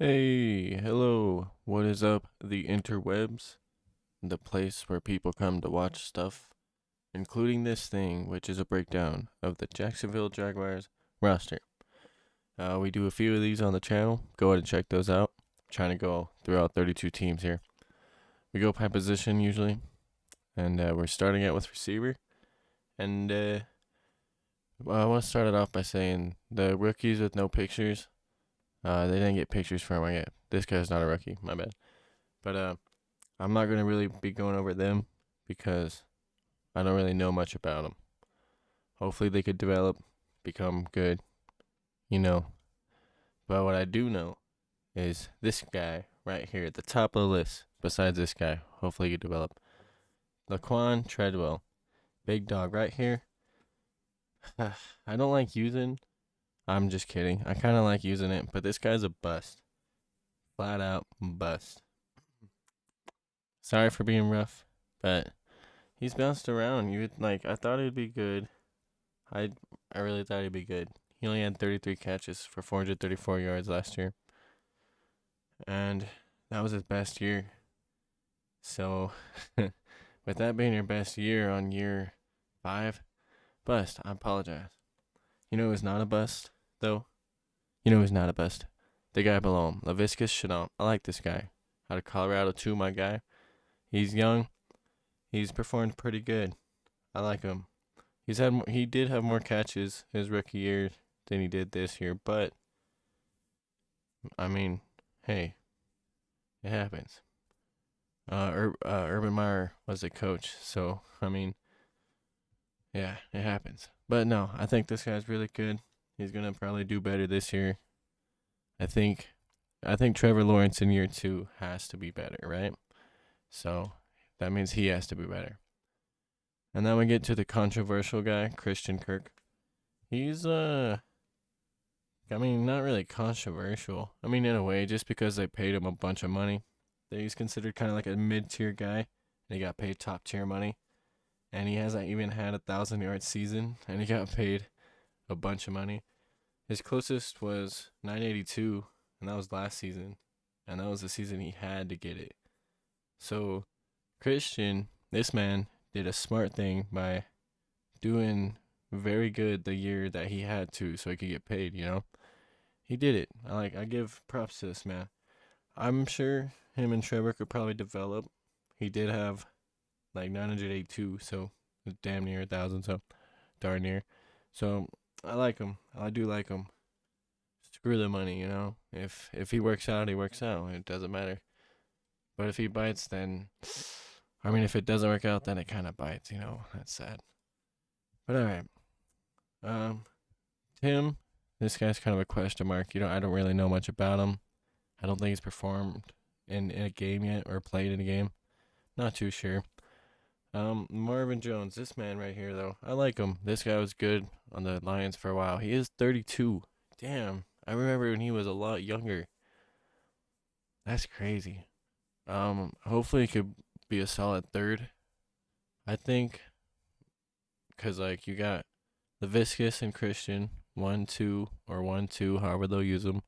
Hey, hello. What is up, the interwebs? The place where people come to watch stuff, including this thing, which is a breakdown of the Jacksonville Jaguars roster. We do a few of these on the channel. Go ahead and check those out. I'm trying to go throughout 32 teams here. We go by position usually, and we're starting out with receiver. And I want to start it off by saying the rookies with no pictures. They didn't get pictures from. This guy's not a rookie. My bad. But I'm not gonna really be going over them because I don't really know much about them. Hopefully they could develop, become good, you know. But what I do know is this guy right here at the top of the list. Besides this guy, hopefully he could develop. Laquan Treadwell, big dog right here. I don't like using. I'm just kidding. I kind of like using it, but this guy's a bust. Flat out bust. Sorry for being rough, but he's bounced around. I thought he'd be good. I I really thought he'd be good. He only had 33 catches for 434 yards last year, and that was his best year. So, with that being your best year on year 5, bust. I apologize. You know who's not a bust though? You know who's not a bust? The guy below him, Laviscus Chenault. I like this guy. Out of Colorado too, my guy. He's young. He's performed pretty good. I like him. He did have more catches his rookie year than he did this year, but I mean, hey, it happens. Urban Meyer was the coach, so I mean, yeah, it happens. But no, I think this guy's really good. He's gonna probably do better this year. I think, I think Trevor Lawrence in year 2 has to be better, right? So that means he has to be better. And then we get to the controversial guy, Christian Kirk. He's I mean, not really controversial. I mean, in a way, just because they paid him a bunch of money. That he's considered kind of like a mid-tier guy, and he got paid top-tier money. And he hasn't even had 1,000-yard season, and he got paid a bunch of money. His closest was 982, and that was last season, and that was the season he had to get it. So, Christian, this man did a smart thing by doing very good the year that he had to, so he could get paid. He did it. I give props to this man. I'm sure him and Trevor could probably develop. He did have like 982, so it's damn near 1,000, so darn near. So I like him. I do like him. Screw the money. If he works out, he works out. It doesn't matter. But if he bites, then I mean, if it doesn't work out, then it kind of bites. That's sad. But all right. Um, Tim, this guy's kind of a question mark. I don't really know much about him. I don't think he's performed in a game yet or played in a game. Not too sure. Marvin Jones, this man right here though, I like him. This guy was good on the Lions for a while. He is 32. Damn, I remember when he was a lot younger. That's crazy. Hopefully he could be a solid third. I think, cause like you got the Viscus and Christian 1-2 or 1-2, however they'll use them.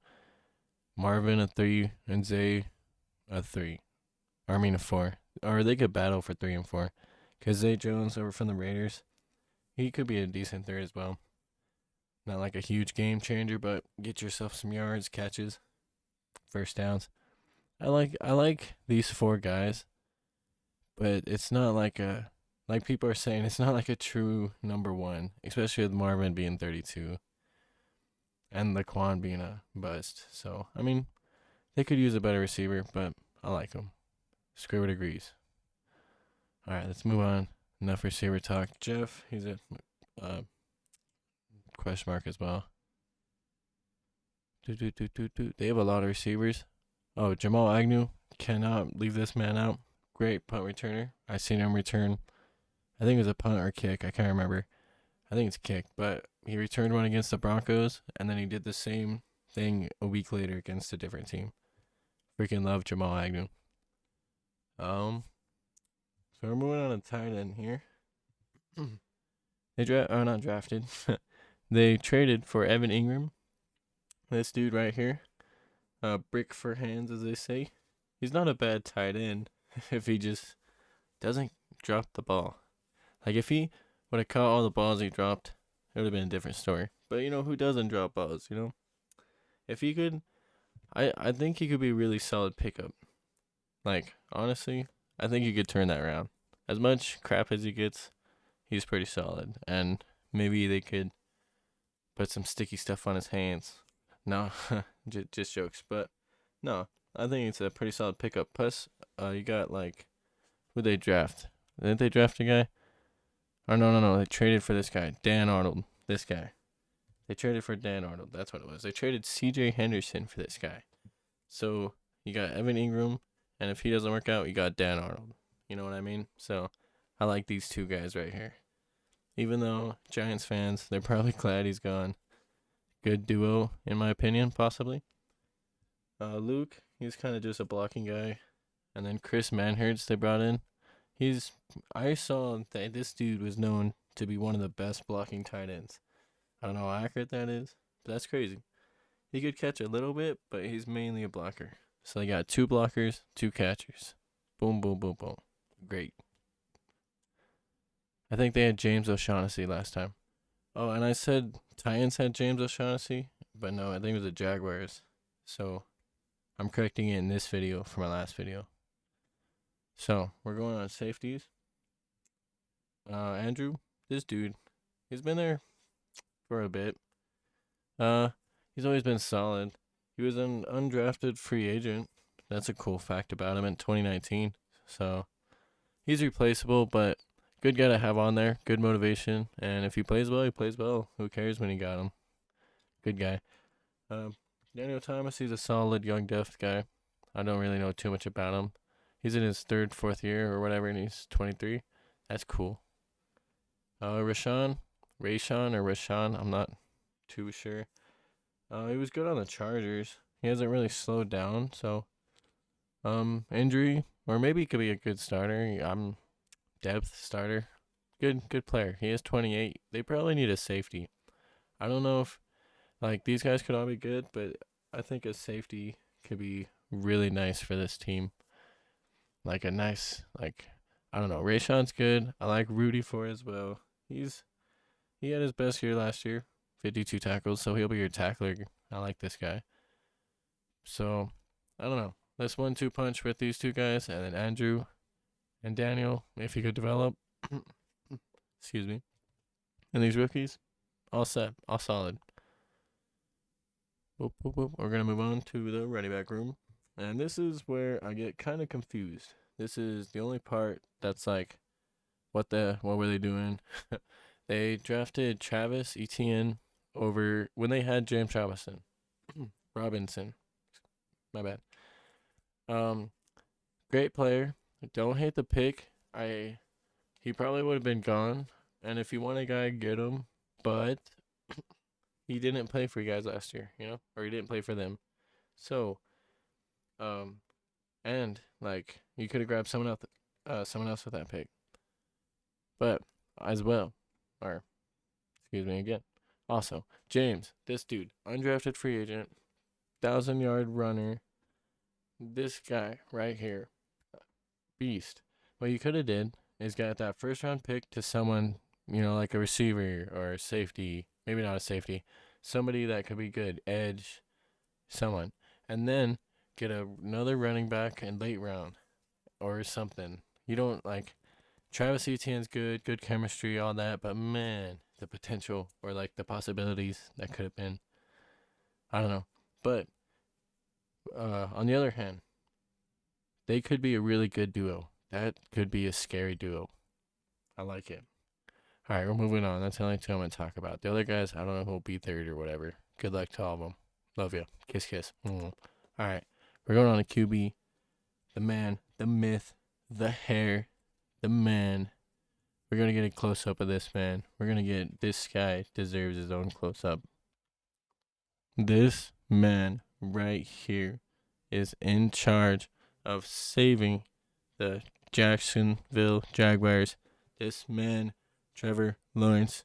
Marvin a 3 and Zay a 3. Or I mean a 4. Or they could battle for 3 and 4. Because Zay Jones over from the Raiders, he could be a decent third as well. Not like a huge game changer, but get yourself some yards, catches, first downs. I like these 4 guys, but it's not like people are saying, it's not like a true number 1, especially with Marvin being 32 and Laquan being a bust. So, I mean, they could use a better receiver, but I like him. Squidward agrees. All right, let's move on. Enough receiver talk. Jeff, he's a question mark as well. They have a lot of receivers. Oh, Jamal Agnew, cannot leave this man out. Great punt returner. I seen him return. I think it was a punt or kick. I can't remember. I think it's kick, but he returned one against the Broncos, and then he did the same thing a week later against a different team. Freaking love Jamal Agnew. So we're moving on to tight end here. Not drafted. They traded for Evan Ingram. This dude right here. brick for hands, as they say. He's not a bad tight end if he just doesn't drop the ball. Like, if he would have caught all the balls he dropped, it would have been a different story. But, who doesn't drop balls, If he could, I think he could be a really solid pickup. Like, honestly, I think he could turn that around. As much crap as he gets, he's pretty solid. And maybe they could put some sticky stuff on his hands. No, just jokes. But, no, I think it's a pretty solid pickup. Plus, you got, who'd they draft? Didn't they draft a guy? Or no. They traded for this guy, Dan Arnold. This guy. They traded for Dan Arnold. That's what it was. They traded C.J. Henderson for this guy. So you got Evan Ingram, and if he doesn't work out, you got Dan Arnold. You know what I mean? So I like these two guys right here. Even though Giants fans, they're probably glad he's gone. Good duo, in my opinion, possibly. Luke, he's kind of just a blocking guy. And then Chris Manhertz they brought in. I saw that this dude was known to be one of the best blocking tight ends. I don't know how accurate that is, but that's crazy. He could catch a little bit, but he's mainly a blocker. So they got 2 blockers, 2 catchers. Boom, boom, boom, boom. Great. I think they had James O'Shaughnessy last time. Oh, and I said Titans had James O'Shaughnessy, but no, I think it was the Jaguars. So I'm correcting it in this video for my last video. So we're going on safeties. Andrew, this dude, he's been there for a bit. He's always been solid. He was an undrafted free agent. That's a cool fact about him in 2019. So he's replaceable, but good guy to have on there. Good motivation. And if he plays well, he plays well. Who cares when you got him? Good guy. Daniel Thomas, he's a solid young depth guy. I don't really know too much about him. He's in his 3rd, 4th year or whatever, and he's 23. That's cool. Rashawn, I'm not too sure. He was good on the Chargers. He hasn't really slowed down, so injury, or maybe he could be a good starter. Depth starter. Good player. He is 28. They probably need a safety. I don't know if these guys could all be good, but I think a safety could be really nice for this team. Like a nice, I don't know. Rashawn's good. I like Rudy Ford as well. He had his best year last year, 52 tackles, so he'll be your tackler. I like this guy. So, I don't know. Let's 1-2 punch with these two guys, and then Andrew and Daniel, if he could develop. Excuse me. And these rookies, all set, all solid. Boop, boop, boop. We're going to move on to the running back room. And this is where I get kind of confused. This is the only part that's what were they doing? They drafted Travis Etienne over when they had James Robinson. My bad. Great player. Don't hate the pick. He probably would have been gone. And if you want a guy, get him. But he didn't play for you guys last year, or he didn't play for them. So, and you could have grabbed someone else with that pick. But as well, or excuse me again. Also, James, this dude, undrafted free agent, 1,000-yard runner. This guy right here, beast. What you could have did is got that 1st-round pick to someone, like a receiver or a safety. Maybe not a safety. Somebody that could be good, edge, someone. And then get another running back in late round or something. You don't Travis Etienne's good chemistry, all that, but man, the potential or the possibilities that could have been, I don't know. But on the other hand, they could be a really good duo. That could be a scary duo. I like it. All right, we're moving on. That's the only two I'm going to talk about. The other guys, I don't know who will be 3rd or whatever. Good luck to all of them. Love you. Kiss, kiss. All right, we're going on to QB. The man, the myth, the hair, the man. We're going to get a close-up of this man. We're going to get, this guy deserves his own close-up. This man right here is in charge of saving the Jacksonville Jaguars. This man, Trevor Lawrence,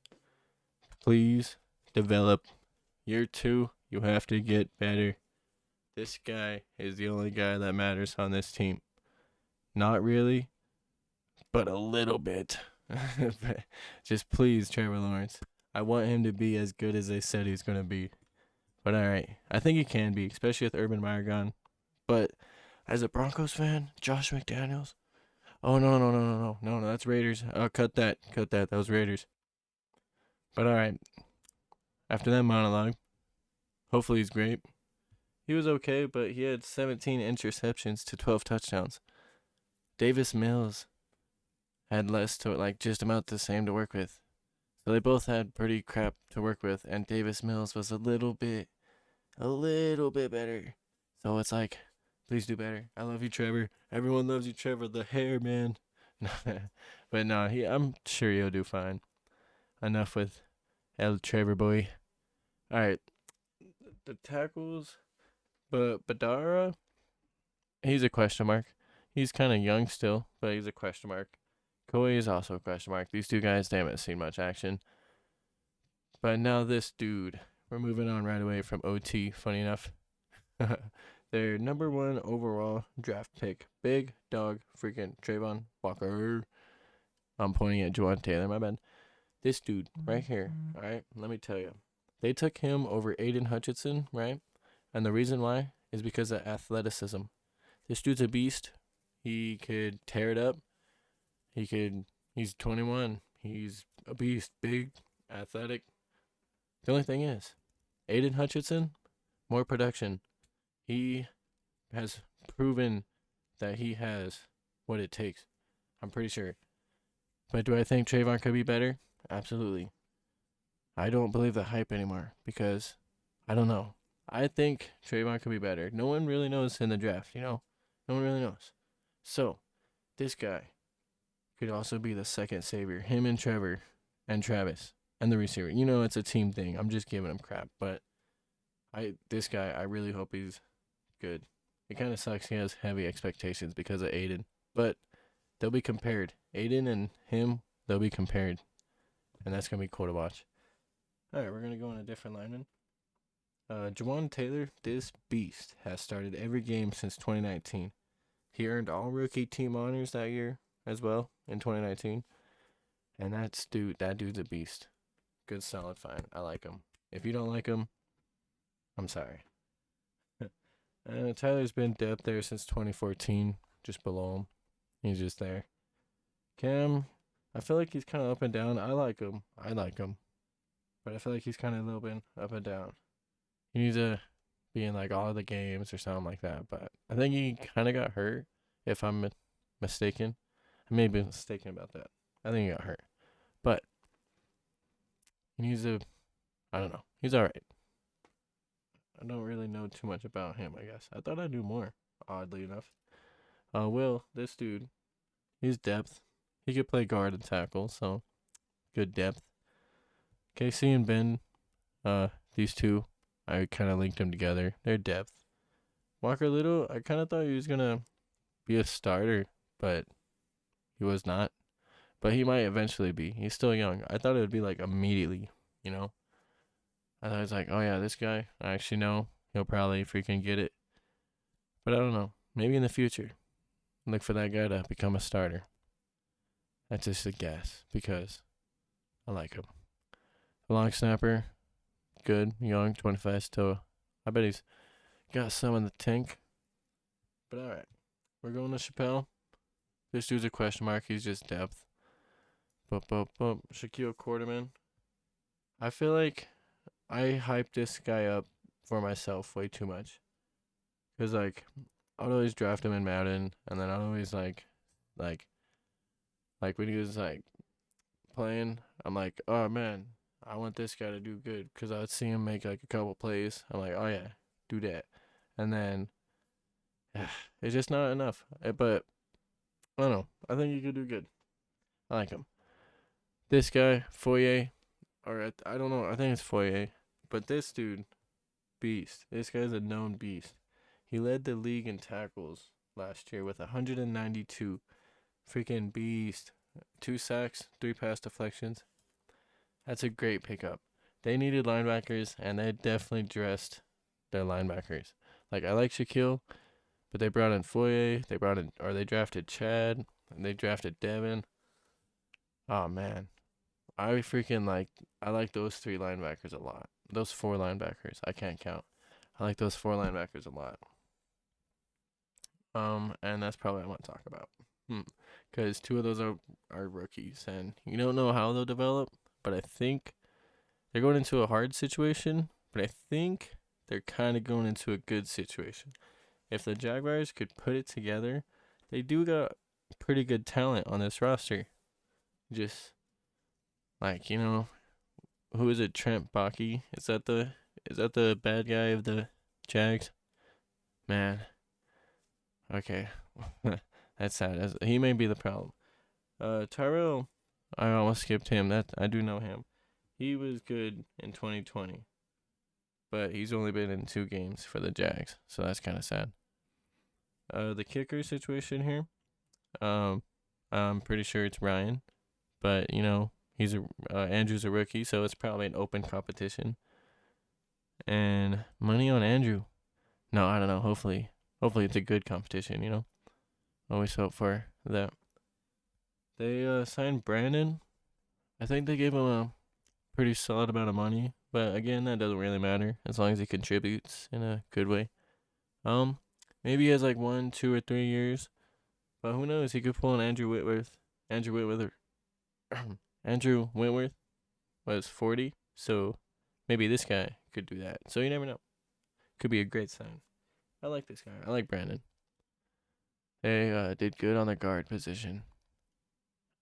please develop. Year 2, you have to get better. This guy is the only guy that matters on this team. Not really, but a little bit. Just please, Trevor Lawrence. I want him to be as good as they said he's going to be. But all right, I think he can be, especially with Urban Meyer gone. But as a Broncos fan, Josh McDaniels. Oh no, that's Raiders. Cut that. That was Raiders. But all right, after that monologue, hopefully he's great. He was okay, but he had 17 interceptions to 12 touchdowns. Davis Mills had less to like just about the same to work with. So they both had pretty crap to work with, and Davis Mills was a little bit better. So it's like, please do better. I love you, Trevor. Everyone loves you, Trevor. The hair, man. But no, I'm sure he'll do fine. Enough with El Trevor boy. All right, the tackles, but Badara, he's a question mark. He's kind of young still, but he's a question mark. Koi is also a question mark. These two guys, they haven't seen much action. But now this dude, we're moving on right away from OT, funny enough. Their number 1 overall draft pick, big dog freaking Trayvon Walker. I'm pointing at Juwan Taylor, my bad. This dude right here, all right, let me tell you. They took him over Aiden Hutchinson, right? And the reason why is because of athleticism. This dude's a beast. He could tear it up. He's 21. He's a beast. Big, athletic. The only thing is, Aiden Hutchinson, more production. He has proven that he has what it takes. I'm pretty sure. But do I think Trayvon could be better? Absolutely. I don't believe the hype anymore because I don't know. I think Trayvon could be better. No one really knows in the draft, No one really knows. So, this guy could also be the second savior. Him and Trevor and Travis and the receiver. It's a team thing. I'm just giving him crap. But this guy, I really hope he's good. It kind of sucks he has heavy expectations because of Aiden. But they'll be compared. Aiden and him, they'll be compared. And that's going to be cool to watch. All right, we're going to go on a different lineman. Juwan Taylor, this beast, has started every game since 2019. He earned all rookie team honors that year as well in 2019. And that dude's a beast. Good, solid find. I like him. If you don't like him, I'm sorry. Tyler's been depth there since 2014, just below him. He's just there. Cam, I feel like he's kind of up and down. I like him. But I feel like he's kind of a little bit up and down. He needs to be in like all of the games or something like that. But I think he kind of got hurt, if I'm mistaken. I may be mistaken about that. I think he got hurt. But he needs to, I don't know. He's all right. I don't really know too much about him, I guess. I thought I knew more, oddly enough. Will, this dude, he's depth. He could play guard and tackle, so good depth. KC and Ben, these two, I kind of linked them together. They're depth. Walker Little, I kind of thought he was going to be a starter, but he was not. But he might eventually be. He's still young. I thought it would be like immediately, I thought it was like, oh yeah, this guy, I actually know he'll probably freaking get it. But I don't know. Maybe in the future, look for that guy to become a starter. That's just a guess because I like him. The long snapper, good, young, 25 still. I bet he's got some in the tank. But all right, we're going to Chappelle. This dude's a question mark. He's just depth. Shaquille Quarterman. I feel like I hyped this guy up for myself way too much. Because, like, I'd always draft him in Madden, and then I'd always, like when he was, like, playing, I'm like, oh, man, I want this guy to do good. Because I would see him make, like, a couple plays. I'm like, oh, yeah, do that. And then, it's just not enough. But, I don't know. I think he could do good. I like him. This guy, Foye, or I don't know. I think it's Foye. But this dude, beast. This guy's a known beast. He led the league in tackles last year with 192. Freaking beast. 2 sacks, 3 pass deflections. That's a great pickup. They needed linebackers, and they definitely dressed their linebackers. Like, I like Shaquille, but they brought in Foye, they drafted Chad, and they drafted Devin. Oh man, I like those three linebackers a lot. Those four linebackers, I can't count. I like those four linebackers a lot. And that's probably what I want to talk about. Because two of those are rookies, and you don't know how they'll develop, but I think they're going into a hard situation, but I think they're kind of going into a good situation. If the Jaguars could put it together, they do got pretty good talent on this roster. Just like, who is it? Trent Baalke? Is that the bad guy of the Jags? Man, okay, that's sad. He may be the problem. Tyrell, I almost skipped him. That I do know him. He was good in 2020, but he's only been in 2 games for the Jags, so that's kind of sad. The kicker situation here, I'm pretty sure it's Ryan, but Andrew's a rookie, so it's probably an open competition. And money on Andrew. No, I don't know. Hopefully it's a good competition. Always hope for that. They signed Brandon. I think they gave him a pretty solid amount of money, but again, that doesn't really matter as long as he contributes in a good way. Maybe he has like 1, 2, or 3 years, but who knows? He could pull an Andrew Whitworth. Andrew Whitworth was 40, so maybe this guy could do that. So you never know. Could be a great sign. I like this guy. I like Brandon. They did good on the guard position.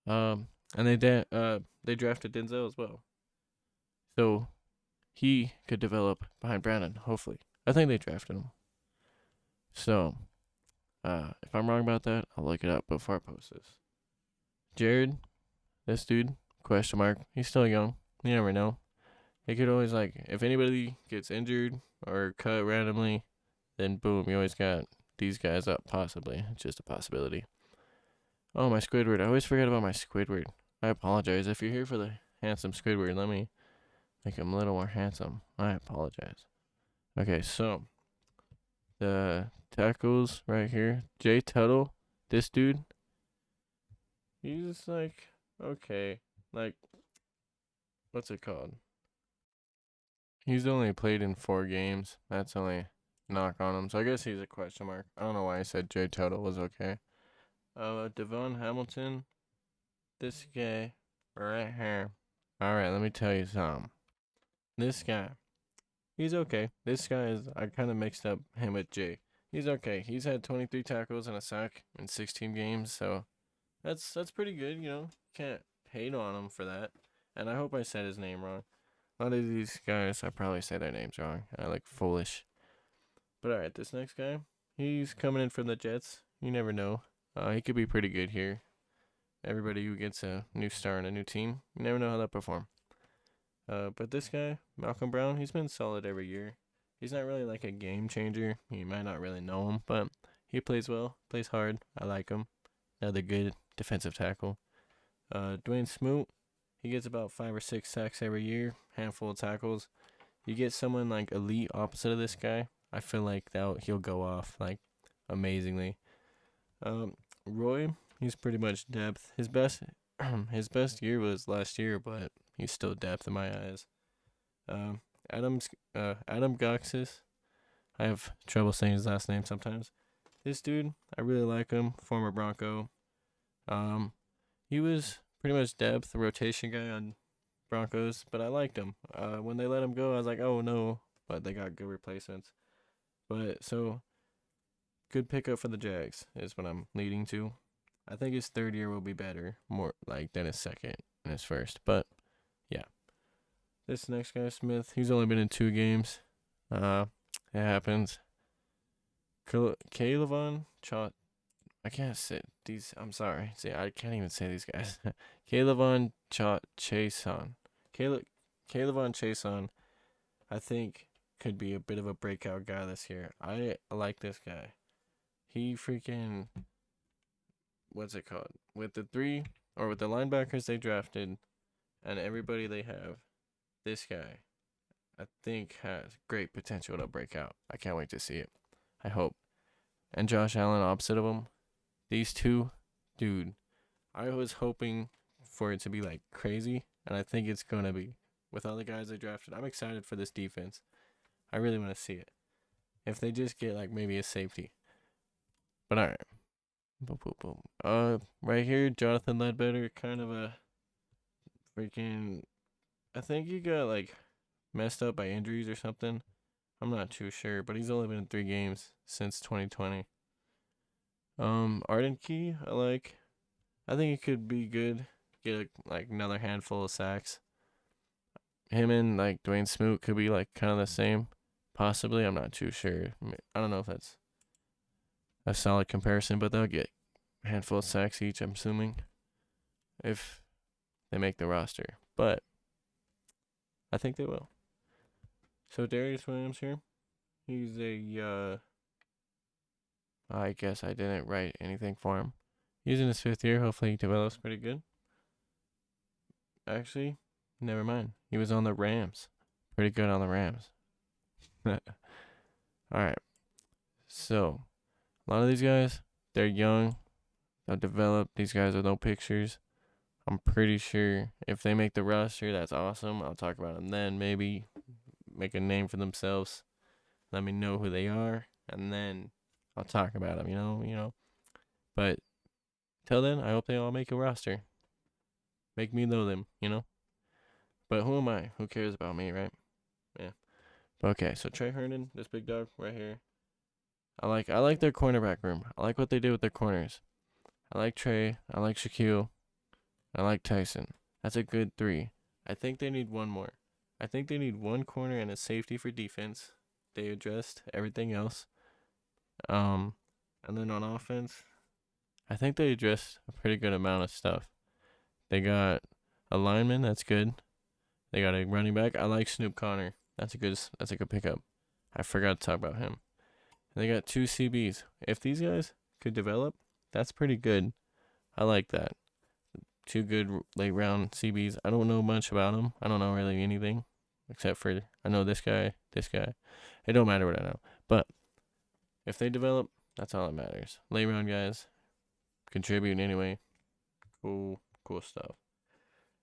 And they drafted Denzel as well. So he could develop behind Brandon, hopefully. I think they drafted him. So, if I'm wrong about that, I'll look it up before I post this. Jared, this dude, question mark. He's still young. You never know. He could always, if anybody gets injured or cut randomly, then boom, you always got these guys up, possibly. It's just a possibility. Oh, my Squidward. I always forget about my Squidward. I apologize. If you're here for the handsome Squidward, let me make him a little more handsome. I apologize. Okay, so the tackles right here. Jay Tuttle, this dude, he's okay. What's it called? He's only played in 4 games. That's only knock on him. So I guess he's a question mark. I don't know why I said Jay Tuttle was okay. Davone Hamilton, this guy right here. Alright, let me tell you something. This guy, he's okay. I kind of mixed up him with Jay. He's okay. He's had 23 tackles and a sack in 16 games, so that's pretty good, Can't hate on him for that. And I hope I said his name wrong. A lot of these guys, I probably say their names wrong. I look foolish. But alright, this next guy, he's coming in from the Jets. You never know. He could be pretty good here. Everybody who gets a new star in a new team, you never know how they'll perform. But this guy, Malcolm Brown, he's been solid every year. He's not really like a game changer. You might not really know him, but he plays well, plays hard. I like him. Another good defensive tackle. Dwayne Smoot, he gets about 5 or 6 sacks every year, handful of tackles. You get someone like elite opposite of this guy, I feel like he'll go off amazingly. Roy, he's pretty much depth. His best year was last year, but he's still depth in my eyes. Adam Goxis, I have trouble saying his last name sometimes. This dude, I really like him. Former Bronco. He was pretty much depth, rotation guy on Broncos, but I liked him. When they let him go, I was like, oh no, but they got good replacements. But so good pickup for the Jags is what I'm leading to. I think his 3rd year will be better, more than his 2nd and his 1st. But yeah, this next guy, Smith, he's only been in 2 games. It happens. Calevon Chot. I can't say these. I'm sorry. See, I can't even say these guys. Calevon Chason. Calevon Chason, I think, could be a bit of a breakout guy this year. I like this guy. He freaking, what's it called? With the linebackers they drafted and everybody they have, this guy, I think, has great potential to break out. I can't wait to see it. I hope. And Josh Allen opposite of him. These two, dude, I was hoping for it to be like crazy, and I think it's gonna be. With all the guys they drafted, I'm excited for this defense. I really want to see it. If they just get like maybe a safety. But alright. Boom, boom, boom. Right here, Jonathan Ledbetter, kind of a freaking. I think he got like messed up by injuries or something. I'm not too sure, but he's only been in 3 games since 2020. Arden Key, I like. I think he could be good. Get like another handful of sacks. Him and like Dwayne Smoot could be like kind of the same. Possibly, I'm not too sure. I don't know if that's a solid comparison, but they'll get a handful of sacks each, I'm assuming, if they make the roster. But I think they will. So Darius Williams here. He's a I guess I didn't write anything for him. He's in his 5th year. Hopefully he develops pretty good. Actually, never mind. He was on the Rams. Pretty good on the Rams. Alright. So, a lot of these guys, they're young. They'll develop. These guys with no pictures. I'm pretty sure if they make the roster, that's awesome. I'll talk about them then. Maybe make a name for themselves. Let me know who they are. And then I'll talk about them, you know. But till then, I hope they all make a roster. Make me know them, you know. But who am I? Who cares about me, right? Yeah. Okay, so Trey Hernan, this big dog right here. I like their cornerback room. I like what they did with their corners. I like Trey. I like Shaquille. I like Tyson. That's a good 3. I think they need one more. I think they need one corner and a safety for defense. They addressed everything else. And then on offense, I think they addressed a pretty good amount of stuff. They got a lineman, that's good. They got a running back. I like Snoop Connor. That's a good pickup. I forgot to talk about him. And they got 2 CBs. If these guys could develop, that's pretty good. I like that. 2 good late round CBs. I don't know much about them. I don't know really anything except for I know this guy. It don't matter what I know. But if they develop, that's all that matters. Late round guys contribute anyway. Cool stuff.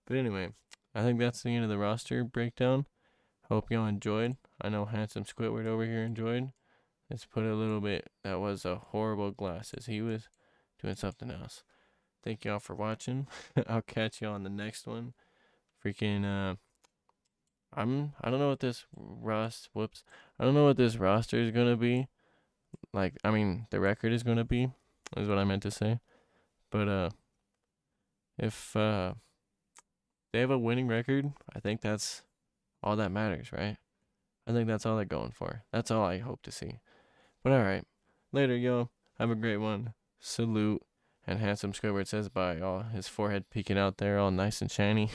But anyway, I think that's the end of the roster breakdown. Hope y'all enjoyed. I know Handsome Squidward over here enjoyed. Let's put a little bit. That was a horrible glasses. He was doing something else. Thank y'all for watching. I'll catch y'all on the next one. Freaking I don't know what this I don't know what this roster is gonna be. Like, I mean, the record is gonna be, is what I meant to say. But if they have a winning record, I think that's all that matters, right? I think that's all they're going for. That's all I hope to see. But alright. Later, yo. Have a great one. Salute. And Handsome Squidward says bye. All his forehead peeking out there, all nice and shiny.